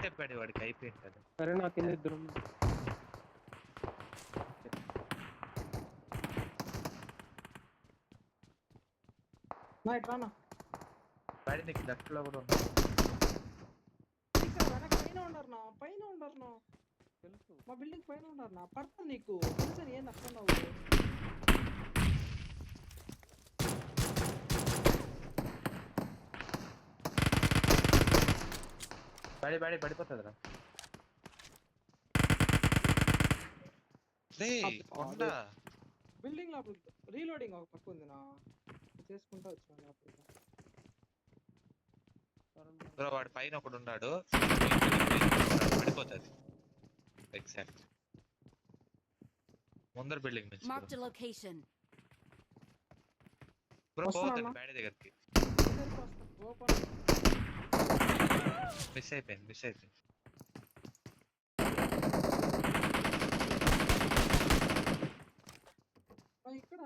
చెప్పాడు వాడికి అయిపోయింటది. సరే నా కింద ఇద్దరు రానా వాడి నీకు లెఫ్ట్ లో కూడా ఉన్నాడు. పైన ఉండరు తెలుసు మా బిల్డింగ్ పైన ఉండరు పడతా నీకు తెలుసా ఏం అక్కడ పడిపోతుందిరా. బిల్డింగ్ లోపల రీలోడింగ్ ఒక పక్క ఉంది నా చేసుకుంటా వచ్చాను లోపలికి. వాడు పైన ఒకడు ఉన్నాడు, పడిపోతుంది ఎగ్జాక్ట్ ముందర బిల్డింగ్ నుంచి. Marked a location. బ్రో పోతుంది బ్యాడీ దగ్గరికి. మిస్ అయిపోయింది. ఇక్కడ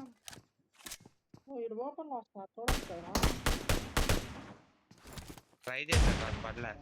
ఓపెన్ లో వస్తా చూడండి ట్రై చేశాను, పడలే.